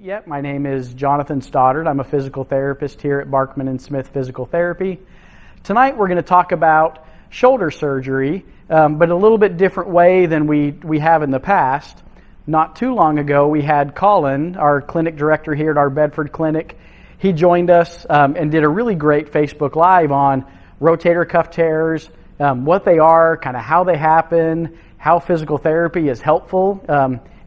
yet, my name is Jon Stoddard. I'm a physical therapist here at Barkman Smith Physical Therapy. Tonight we're going to talk about shoulder surgery, but a little bit different way than we have in the past. Not too long ago, we had Colin, our clinic director here at our Bedford clinic. He joined us and did a really great Facebook Live on rotator cuff tears, what they are, kind of how they happen, how physical therapy is helpful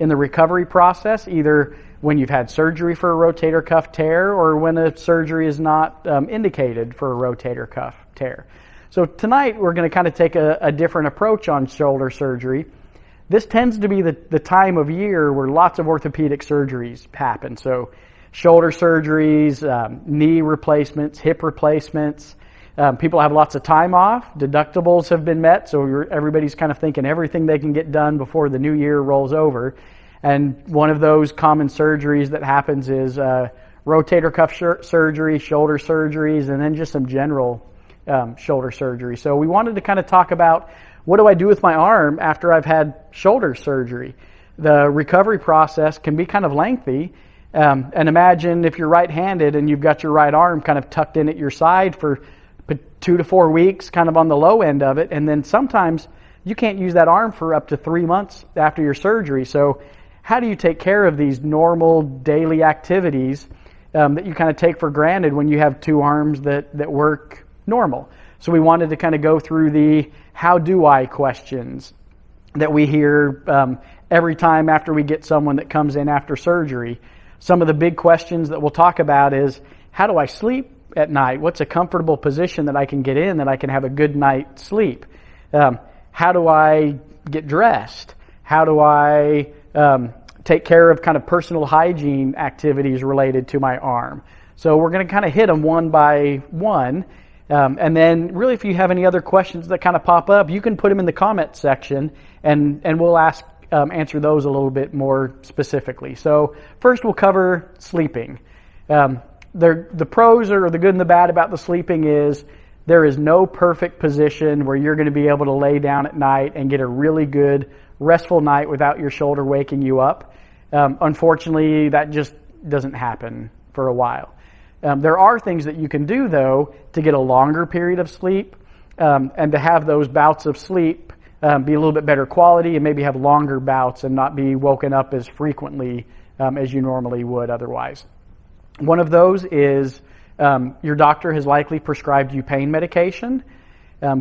in the recovery process, either when you've had surgery for a rotator cuff tear or when a surgery is not indicated for a rotator cuff tear. So tonight we're going to kind of take a different approach on shoulder surgery. This tends to be the time of year where lots of orthopedic surgeries happen. So shoulder surgeries, knee replacements, hip replacements. People have lots of time off. Deductibles have been met, so everybody's kind of thinking everything they can get done before the new year rolls over. And one of those common surgeries that happens is rotator cuff surgery, shoulder surgeries, and then just some general shoulder surgery. So we wanted to kind of talk about, what do I do with my arm after I've had shoulder surgery? The recovery process can be kind of lengthy. And imagine if you're right-handed and you've got your right arm kind of tucked in at your side for 2 to 4 weeks, kind of on the low end of it, and then sometimes you can't use that arm for up to 3 months after your surgery. So how do you take care of these normal daily activities that you kind of take for granted when you have two arms that work normal? So we wanted to kind of go through the how do I questions that we hear every time after we get someone that comes in after surgery. Some of the big questions that we'll talk about is, how do I sleep at night? What's a comfortable position that I can get in that I can have a good night's sleep? How do I get dressed? How do I take care of kind of personal hygiene activities related to my arm? So we're going to kind of hit them one by one. And then really, if you have any other questions that kind of pop up, you can put them in the comment section and we'll answer those a little bit more specifically. So first we'll cover sleeping. The pros or the good and the bad about the sleeping is there is no perfect position where you're going to be able to lay down at night and get a really good restful night without your shoulder waking you up. Unfortunately, that just doesn't happen for a while. There are things that you can do, though, to get a longer period of sleep and to have those bouts of sleep be a little bit better quality and maybe have longer bouts and not be woken up as frequently as you normally would otherwise. One of those is your doctor has likely prescribed you pain medication.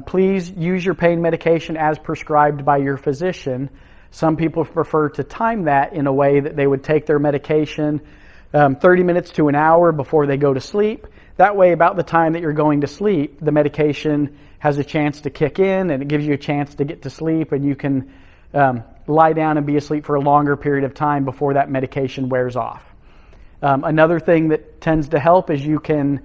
Please use your pain medication as prescribed by your physician. Some people prefer to time that in a way that they would take their medication 30 minutes to an hour before they go to sleep. That way, about the time that you're going to sleep, the medication has a chance to kick in and it gives you a chance to get to sleep, and you can lie down and be asleep for a longer period of time before that medication wears off. Another thing that tends to help is you can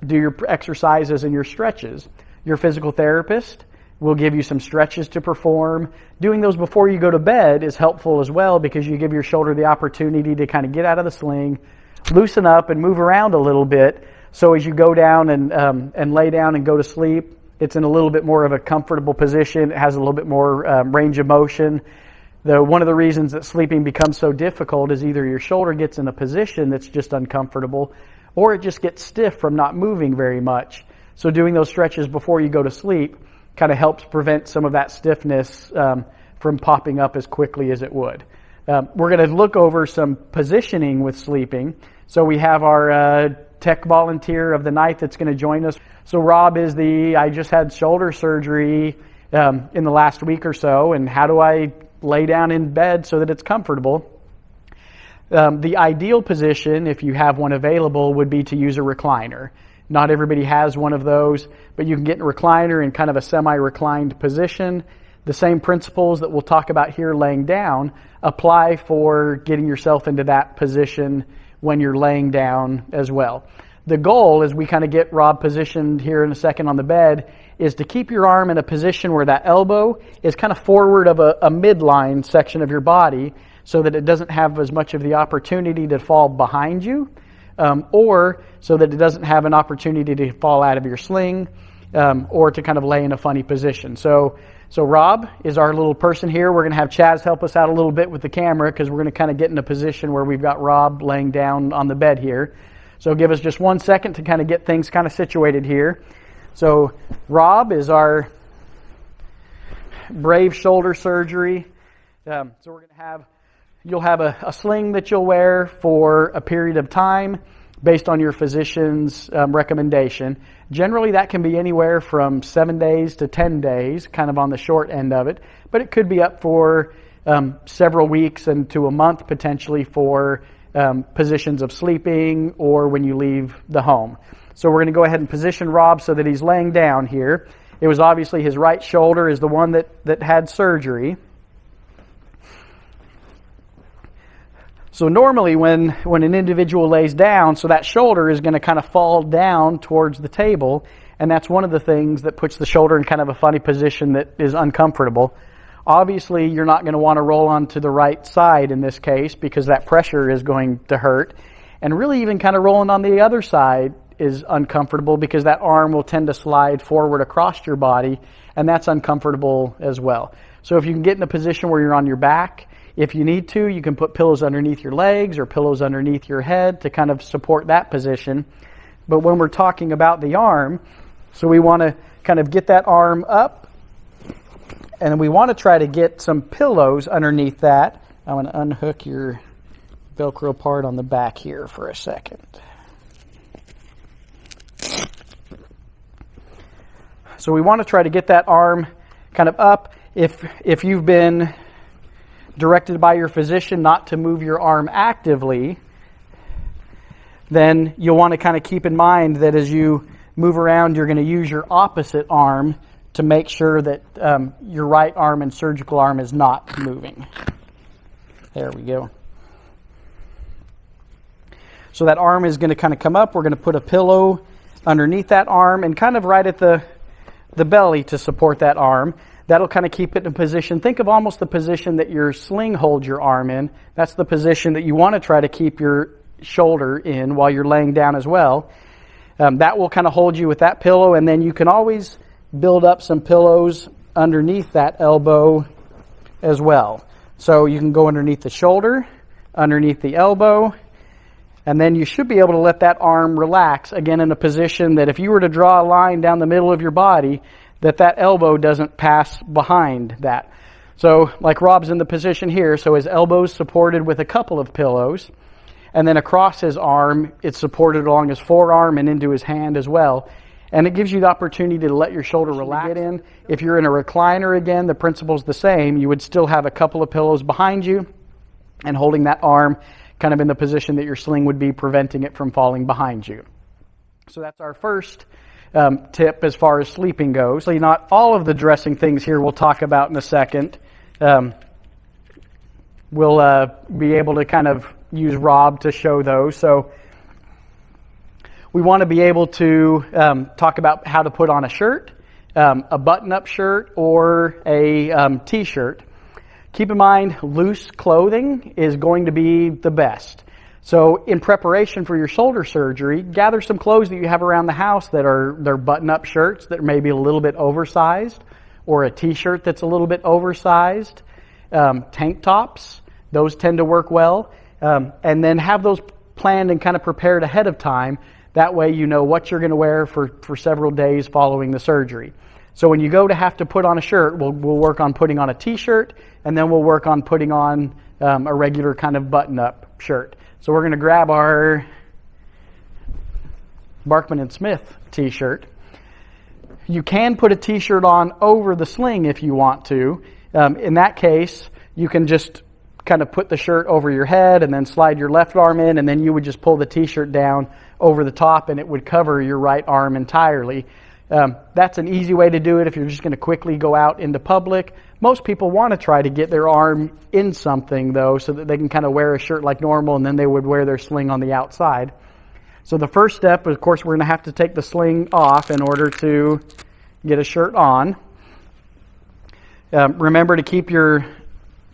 do your exercises and your stretches. Your physical therapist will give you some stretches to perform. Doing those before you go to bed is helpful as well, because you give your shoulder the opportunity to kind of get out of the sling, loosen up, and move around a little bit. So as you go down and lay down and go to sleep, it's in a little bit more of a comfortable position. It has a little bit more range of motion. One of the reasons that sleeping becomes so difficult is either your shoulder gets in a position that's just uncomfortable, or it just gets stiff from not moving very much. So doing those stretches before you go to sleep kind of helps prevent some of that stiffness from popping up as quickly as it would. We're going to look over some positioning with sleeping. So we have our tech volunteer of the night that's going to join us. So Rob is I just had shoulder surgery in the last week or so, and how do I lay down in bed so that it's comfortable? The ideal position, if you have one available, would be to use a recliner. Not everybody has one of those, but you can get a recliner in kind of a semi-reclined position. The same principles that we'll talk about here laying down apply for getting yourself into that position when you're laying down as well. The goal, as we kind of get Rob positioned here in a second on the bed, is to keep your arm in a position where that elbow is kind of forward of a midline section of your body, so that it doesn't have as much of the opportunity to fall behind you, or so that it doesn't have an opportunity to fall out of your sling, or to kind of lay in a funny position. So So Rob is our little person here. We're going to have Chaz help us out a little bit with the camera because we're going to kind of get in a position where we've got Rob laying down on the bed here. So give us just 1 second to kind of get things kind of situated here. So Rob is our brave shoulder surgery. So we're going to have, you'll have a sling that you'll wear for a period of time based on your physician's recommendation. Generally, that can be anywhere from 7 days to 10 days, kind of on the short end of it. But it could be up for several weeks and to a month potentially for positions of sleeping or when you leave the home. So we're going to go ahead and position Rob so that he's laying down here. It was obviously his right shoulder is the one that had surgery. So normally when an individual lays down, so that shoulder is going to kind of fall down towards the table, and that's one of the things that puts the shoulder in kind of a funny position that is uncomfortable. Obviously, you're not going to want to roll onto the right side in this case because that pressure is going to hurt. And really even kind of rolling on the other side is uncomfortable because that arm will tend to slide forward across your body, and that's uncomfortable as well. So if you can get in a position where you're on your back, if you need to, you can put pillows underneath your legs or pillows underneath your head to kind of support that position. But when we're talking about the arm, so we want to kind of get that arm up, and we want to try to get some pillows underneath that. I'm going to unhook your Velcro part on the back here for a second. So we want to try to get that arm kind of up. If you've been directed by your physician not to move your arm actively, then you'll want to kind of keep in mind that as you move around, you're going to use your opposite arm to make sure that your right arm and surgical arm is not moving. There we go. So that arm is going to kind of come up. We're going to put a pillow underneath that arm and kind of right at the belly to support that arm. That'll kind of keep it in position. Think of almost the position that your sling holds your arm in. That's the position that you want to try to keep your shoulder in while you're laying down as well. That will kind of hold you with that pillow, and then you can always build up some pillows underneath that elbow as well. So you can go underneath the shoulder, underneath the elbow, and then you should be able to let that arm relax, again in a position that if you were to draw a line down the middle of your body, that elbow doesn't pass behind that. So like Rob's in the position here, so his elbow's supported with a couple of pillows, and then across his arm, it's supported along his forearm and into his hand as well. And it gives you the opportunity to let your shoulder relax. Get in. If you're in a recliner again, the principle's the same. You would still have a couple of pillows behind you and holding that arm kind of in the position that your sling would be, preventing it from falling behind you. So that's our first tip as far as sleeping goes. So not all of the dressing things here we'll talk about in a second. We'll be able to kind of use Rob to show those. So we want to be able to talk about how to put on a shirt, a button-up shirt, or a t-shirt. Keep in mind, loose clothing is going to be the best. So in preparation for your shoulder surgery, gather some clothes that you have around the house they're button-up shirts that are maybe a little bit oversized, or a t-shirt that's a little bit oversized, tank tops, those tend to work well, and then have those planned and kind of prepared ahead of time. That way you know what you're going to wear for several days following the surgery. So when you go to have to put on a shirt, we'll work on putting on a t-shirt, and then we'll work on putting on a regular kind of button-up shirt. So we're going to grab our Barkman Smith t-shirt. You can put a t-shirt on over the sling if you want to. In that case, you can just kind of put the shirt over your head and then slide your left arm in, and then you would just pull the t-shirt down over the top and it would cover your right arm entirely. That's an easy way to do it if you're just going to quickly go out into public. Most people want to try to get their arm in something, though, so that they can kind of wear a shirt like normal, and then they would wear their sling on the outside. So the first step, of course, we're going to have to take the sling off in order to get a shirt on. Remember to keep your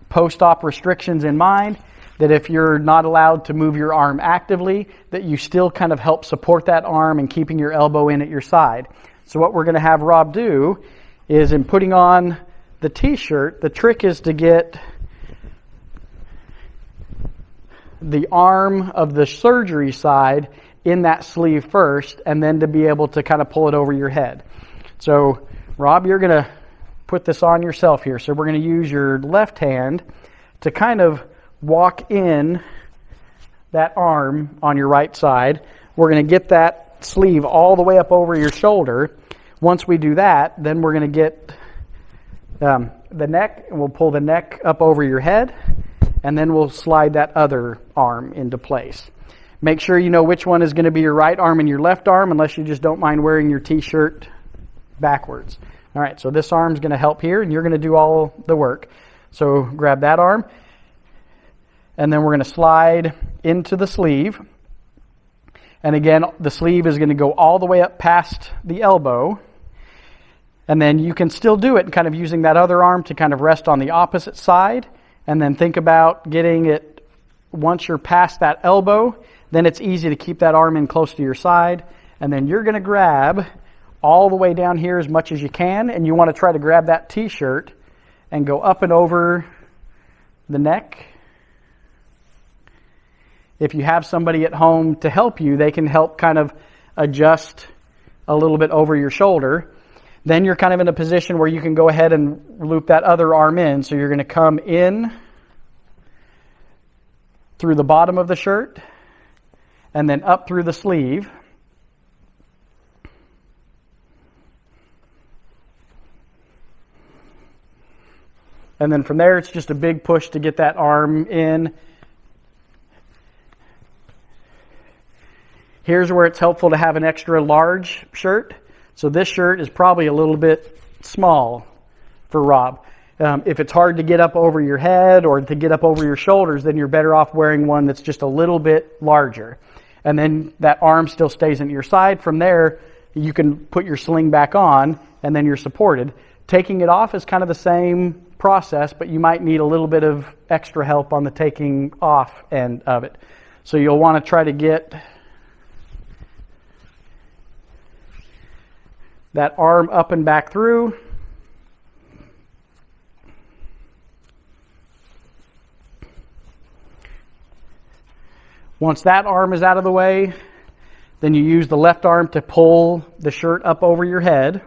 post-op restrictions in mind, that if you're not allowed to move your arm actively, that you still kind of help support that arm and keeping your elbow in at your side. So what we're going to have Rob do is in putting on the the t-shirt, the trick is to get the arm of the surgery side in that sleeve first, and then to be able to kind of pull it over your head. So, Rob, you're going to put this on yourself here. So we're going to use your left hand to kind of walk in that arm on your right side. We're going to get that sleeve all the way up over your shoulder. Once we do that, then we're going to get the neck, and we'll pull the neck up over your head, and then we'll slide that other arm into place. Make sure you know which one is going to be your right arm and your left arm, unless you just don't mind wearing your t-shirt backwards. All right, so this arm's going to help here, and you're going to do all the work. So grab that arm, and then we're going to slide into the sleeve. And again, the sleeve is going to go all the way up past the elbow. And then you can still do it kind of using that other arm to kind of rest on the opposite side. And then think about getting it, once you're past that elbow, then it's easy to keep that arm in close to your side. And then you're going to grab all the way down here as much as you can. And you want to try to grab that t-shirt and go up and over the neck. If you have somebody at home to help you, they can help kind of adjust a little bit over your shoulder. Then you're kind of in a position where you can go ahead and loop that other arm in. So you're going to come in through the bottom of the shirt and then up through the sleeve. And then from there, it's just a big push to get that arm in. Here's where it's helpful to have an extra large shirt. So this shirt is probably a little bit small for Rob. If it's hard to get up over your head or to get up over your shoulders, then you're better off wearing one that's just a little bit larger. And then that arm still stays at your side. From there, you can put your sling back on, and then you're supported. Taking it off is kind of the same process, but you might need a little bit of extra help on the taking off end of it. So you'll want to try to get that arm up and back through. Once that arm is out of the way, then you use the left arm to pull the shirt up over your head.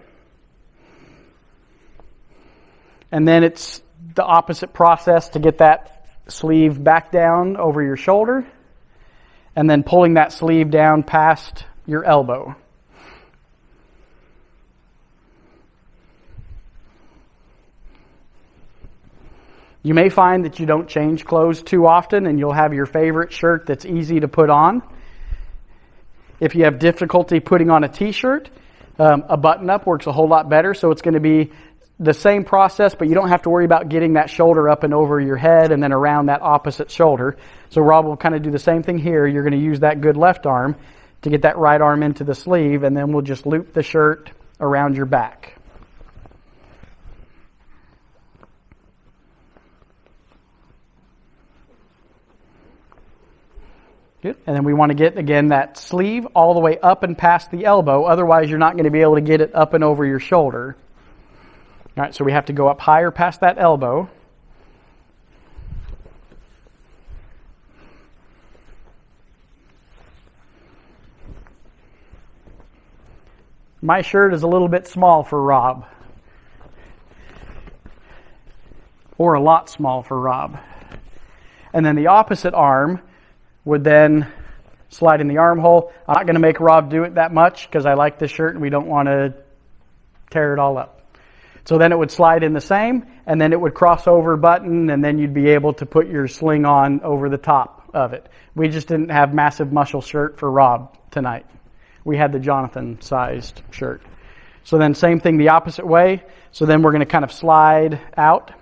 And then it's the opposite process to get that sleeve back down over your shoulder, and then pulling that sleeve down past your elbow. You may find that you don't change clothes too often, and you'll have your favorite shirt that's easy to put on. If you have difficulty putting on a t-shirt, a button-up works a whole lot better, so it's going to be the same process, but you don't have to worry about getting that shoulder up and over your head and then around that opposite shoulder. So Rob will kind of do the same thing here. You're going to use that good left arm to get that right arm into the sleeve, and then we'll just loop the shirt around your back. Good. And then we want to get, again, that sleeve all the way up and past the elbow. Otherwise, you're not going to be able to get it up and over your shoulder. All right, so we have to go up higher past that elbow. My shirt is a little bit small for Rob. Or a lot small for Rob. And then the opposite arm would then slide in the armhole. I'm not going to make Rob do it that much because I like this shirt and we don't want to tear it all up. So then it would slide in the same, and then it would cross over button, and then you'd be able to put your sling on over the top of it. We just didn't have massive muscle shirt for Rob tonight. We had the Jonathan-sized shirt. So then same thing the opposite way. So then we're going to kind of slide out.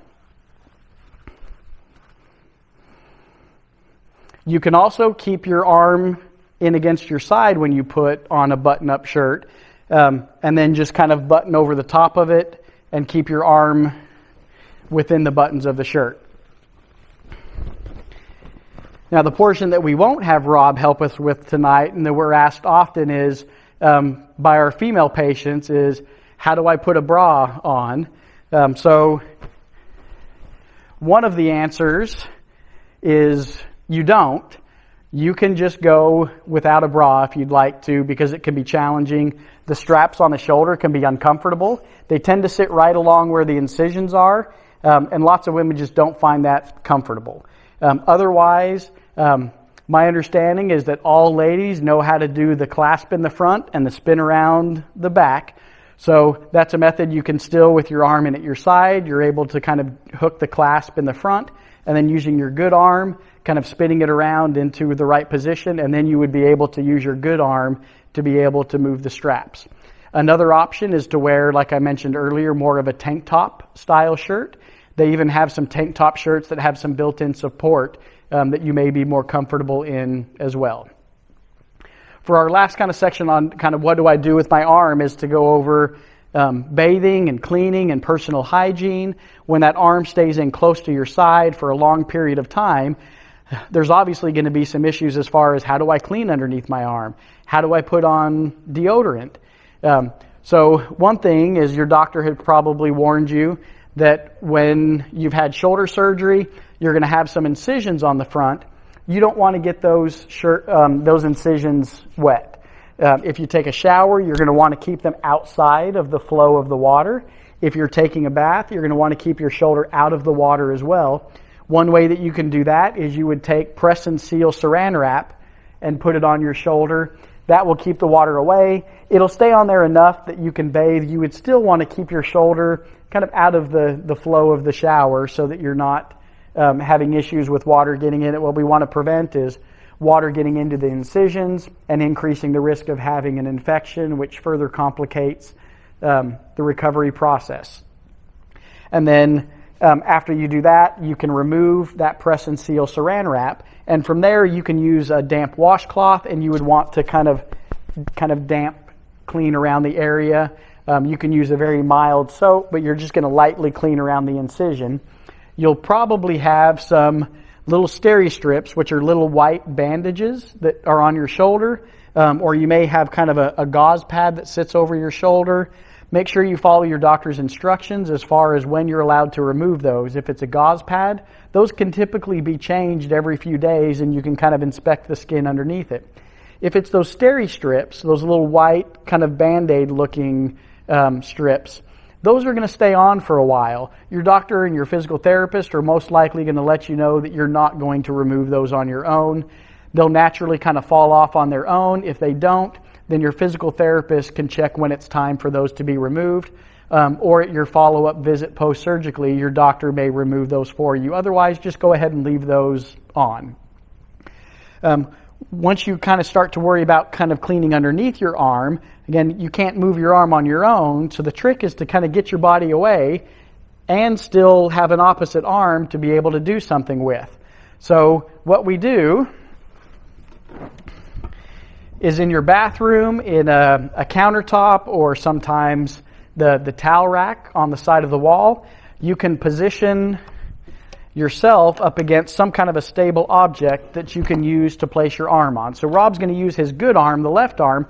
You can also keep your arm in against your side when you put on a button-up shirt, and then just kind of button over the top of it and keep your arm within the buttons of the shirt. Now, the portion that we won't have Rob help us with tonight, and that we're asked often is, by our female patients, is how do I put a bra on? So One of the answers is you don't. You can just go without a bra if you'd like to, because it can be challenging. The straps on the shoulder can be uncomfortable. They tend to sit right along where the incisions are, and lots of women just don't find that comfortable. Otherwise, my understanding is that all ladies know how to do the clasp in the front and the spin around the back. So that's a method you can still, with your arm in at your side, you're able to kind of hook the clasp in the front, and then using your good arm, kind of spinning it around into the right position, and then you would be able to use your good arm to be able to move the straps. Another option is to wear, like I mentioned earlier, more of a tank top style shirt. They even have some tank top shirts that have some built-in support that you may be more comfortable in as well. For our last kind of section on kind of what do I do with my arm is to go over bathing and cleaning and personal hygiene. When that arm stays in close to your side for a long period of time, there's obviously going to be some issues as far as how do I clean underneath my arm? How do I put on deodorant? So one thing is your doctor had probably warned you that when you've had shoulder surgery, you're going to have some incisions on the front. You don't want to get those incisions wet. If you take a shower, you're going to want to keep them outside of the flow of the water. If you're taking a bath, you're going to want to keep your shoulder out of the water as well. One way that you can do that is you would take press and seal saran wrap and put it on your shoulder. That will keep the water away. It'll stay on there enough that you can bathe. You would still want to keep your shoulder kind of out of the flow of the shower so that you're not having issues with water getting in it. What we want to prevent is water getting into the incisions and increasing the risk of having an infection, which further complicates the recovery process. And then after you do that, you can remove that press and seal saran wrap, and from there you can use a damp washcloth, and you would want to kind of damp clean around the area. You can use a very mild soap, but you're just going to lightly clean around the incision. You'll probably have some little steri-strips, which are little white bandages that are on your shoulder, or you may have kind of a gauze pad that sits over your shoulder. Make sure you follow your doctor's instructions as far as when you're allowed to remove those. If it's a gauze pad, those can typically be changed every few days, and you can kind of inspect the skin underneath it. If it's those steri-strips, those little white kind of Band-Aid looking strips, those are going to stay on for a while. Your doctor and your physical therapist are most likely going to let you know that you're not going to remove those on your own. They'll naturally kind of fall off on their own. If they don't, then your physical therapist can check when it's time for those to be removed. Or at your follow-up visit post-surgically, your doctor may remove those for you. Otherwise, just go ahead and leave those on. Once you kind of start to worry about kind of cleaning underneath your arm, again, you can't move your arm on your own, so the trick is to kind of get your body away and still have an opposite arm to be able to do something with. So what we do is in your bathroom, in a countertop, or sometimes the towel rack on the side of the wall, you can position yourself up against some kind of a stable object that you can use to place your arm on. So Rob's going to use his good arm, the left arm,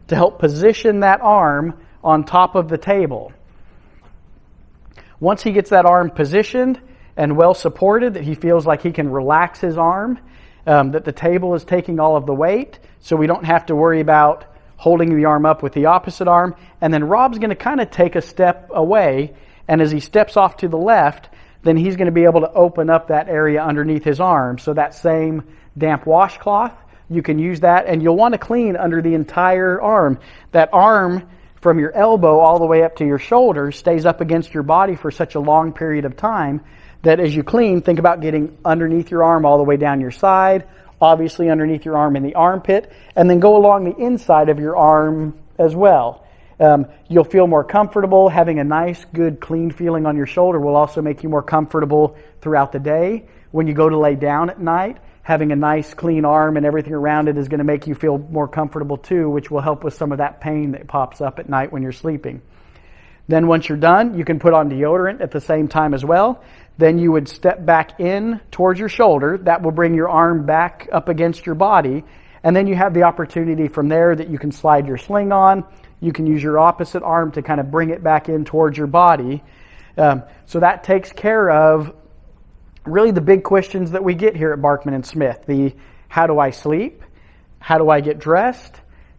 to help position that arm on top of the table. Once he gets that arm positioned and well supported, that he feels like he can relax his arm, that the table is taking all of the weight, so we don't have to worry about holding the arm up with the opposite arm. And then Rob's going to kind of take a step away, and as he steps off to the left, then he's going to be able to open up that area underneath his arm. So that same damp washcloth, you can use that, and you'll want to clean under the entire arm. That arm from your elbow all the way up to your shoulder stays up against your body for such a long period of time that as you clean, think about getting underneath your arm all the way down your side, obviously underneath your arm in the armpit, and then go along the inside of your arm as well. You'll feel more comfortable. Having a nice, good, clean feeling on your shoulder will also make you more comfortable throughout the day. When you go to lay down at night, having a nice, clean arm and everything around it is going to make you feel more comfortable too, which will help with some of that pain that pops up at night when you're sleeping. Then once you're done, you can put on deodorant at the same time as well. Then you would step back in towards your shoulder. That will bring your arm back up against your body. And then you have the opportunity from there that you can slide your sling on. You can use your opposite arm to kind of bring it back in towards your body. So that takes care of really the big questions that we get here at Barkman and Smith. The how do I sleep? How do I get dressed?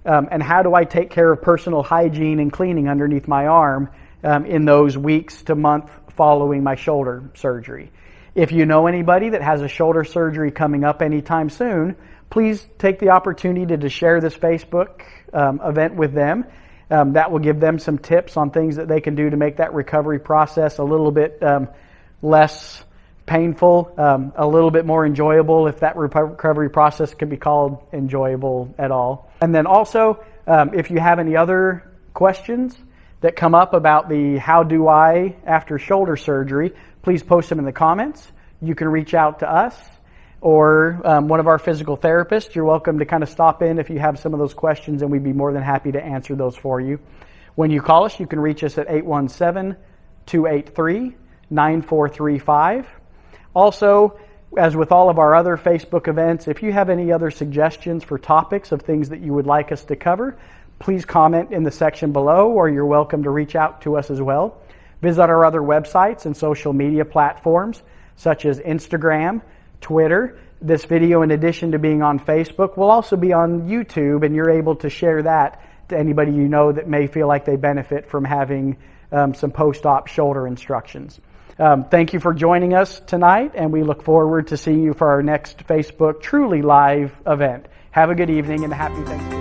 And how do I take care of personal hygiene and cleaning underneath my arm in those weeks to month following my shoulder surgery? If you know anybody that has a shoulder surgery coming up anytime soon, please take the opportunity to share this Facebook event with them. That will give them some tips on things that they can do to make that recovery process a little bit less painful, a little bit more enjoyable, if that recovery process can be called enjoyable at all. And then also, if you have any other questions that come up about the how do I after shoulder surgery, please post them in the comments. You can reach out to us or one of our physical therapists. You're welcome to kind of stop in if you have some of those questions, and we'd be more than happy to answer those for you. When you call us, you can reach us at 817-283-9435. Also, as with all of our other Facebook events, if you have any other suggestions for topics of things that you would like us to cover, please comment in the section below, or you're welcome to reach out to us as well. Visit our other websites and social media platforms, such as Instagram, Twitter. This video, in addition to being on Facebook, will also be on YouTube, and you're able to share that to anybody you know that may feel like they benefit from having some post-op shoulder instructions. Thank you for joining us tonight, and we look forward to seeing you for our next Facebook Truly Live event. Have a good evening and a happy Thanksgiving.